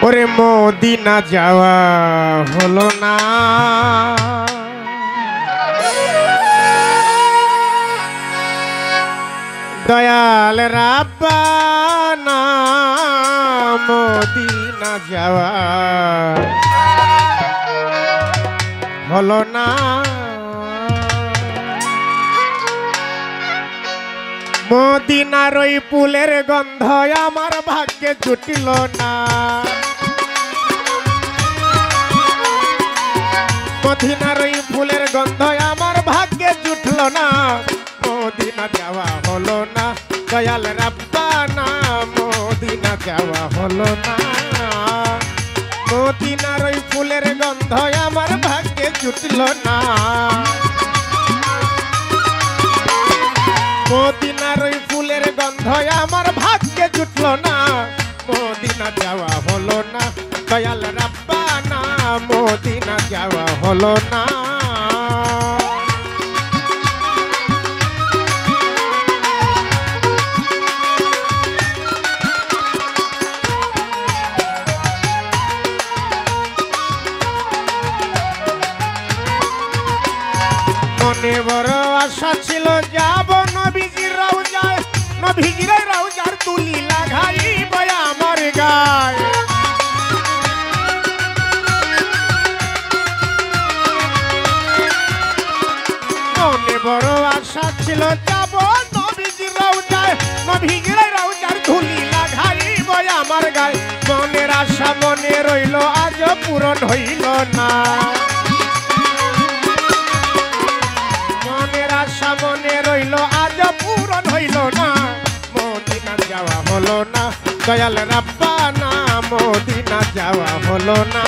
ওরে মদিনা যাওয়া হলো না, দয়াল রাব্বানা মদিনা যাওয়া হলো না। মদিনার ওই ফুলের গন্ধ আমার ভাগ্যে জুটিল না, মদিনার ওই ফুলের গন্ধ আমার ভাগ্যে জুটল না। মদিনা যাওয়া হলো না, দয়াল রাব্বানা মদিনা যাওয়া হলো না। মদিনার ওই ফুলের গন্ধ আমার ভাগ্যে জুটল না, মদিনার ওই ফুলের গন্ধ আমার ভাগ্যে জুটল না। মদিনা যাওয়া হলো না, দয়াল রাব্বানা মদিনা যাওয়া হলো না। মনে বড় আশা ছিল যাব নবীজির রওজায়, নবীজির রওজার তুলি লাগাইব আমার গায়। মনে বড় আশা ছিল যাব নবীজির রওজায়, নবীজির রওজার তুলি লাগাইব আমার গায়। মনের আশা মনে রইল আজ পূরণ হইল না, আশা মনে রইল আজ পূরণ হইল না। মদিনা যাওয়া হলো না, দয়াল রাব্বানা মদিনা যাওয়া হলো না।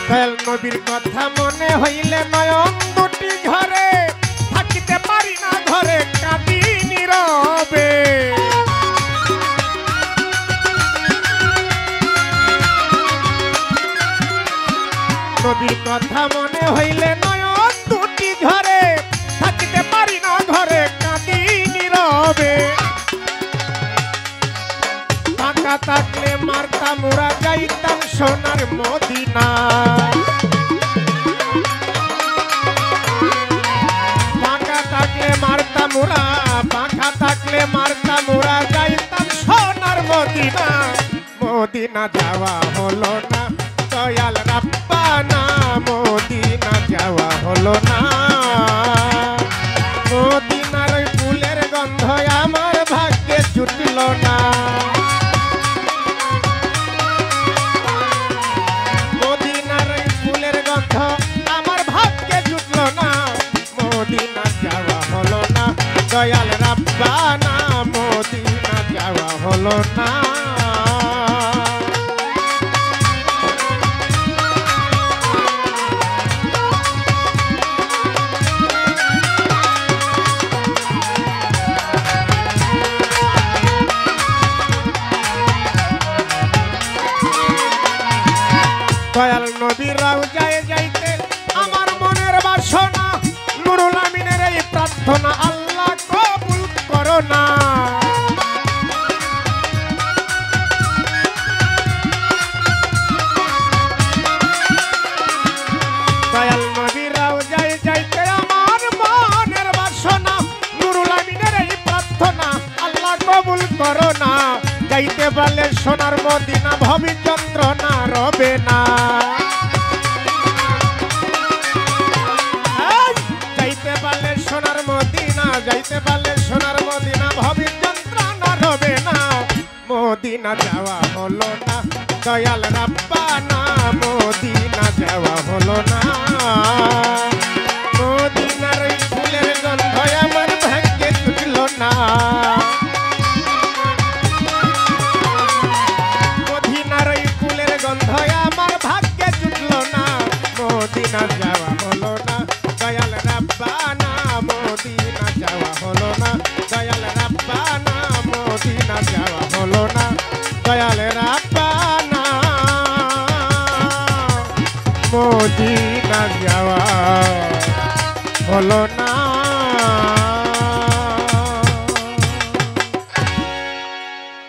দয়াল নবীর কথা মনে হইলে নয়ন দুটি ঝরে, থাকিতে পারি না ঘরে কাঁদি নীরবে। নবীর কথা মনে হইলে নয়ন দুটি ঝরে, থাকিতে পারি না ঘরে কাঁদি নীরবে। ফাঁকা থাকলে মারতাম ওরা যাইতাম সোনার মদিনা, ফাঁকা থাকলে মারতাম ওরা, ফাঁকা থাকলে মারতাম ওরা যাইতাম সোনার মদিনা। মদিনা যাওয়া হলো না, দয়াল রাব্বানা মদিনা যাওয়া হলো না। মদিনার ওই ফুলের গন্ধ আমার ভাগ্যে জুটল না, মদিনার ওই ফুলের গন্ধ আমার ভাগ্যে জুটল না। মদিনা যাওয়া হলো না, দয়াল রাব্বানা মদিনা যাওয়া হলো না। দয়াল নবীর রওজায় যাইতে আমার মনের বাসনা, নুরুল আমিনের এই প্রার্থনা আল্লাহ কবুল করো না। দয়াল নবীর রওজায় যাইতে আমার মনের বাসনা, নুরুল আমিনের এই প্রার্থনা আল্লাহ কবুল করো না। যাইতে পারলে সোনার মদিনা ভবি যন্ত্রণা রবে না, যাইতে পারলে সোনার মদিনা, যাইতে পারলে সোনার মদিনা ভবি যন্ত্রণা রবে না। মদিনা যাওয়া হলো না, দয়াল রাব্বানা মদিনা যাওয়া হলো না। মদিনার ওই ফুলের গন্ধ আমার ভাগ্যে জুটল না, মদিনার ওই ফুলের গন্ধ আমার মদিনা যাওয়া হলো না দয়াল রাব্বানা মদিনা যাওয়া হলো না দয়াল রাব্বানা মদিনা যাওয়া হলো না দয়াল রাব্বানা মদিনা যাওয়া হলো না।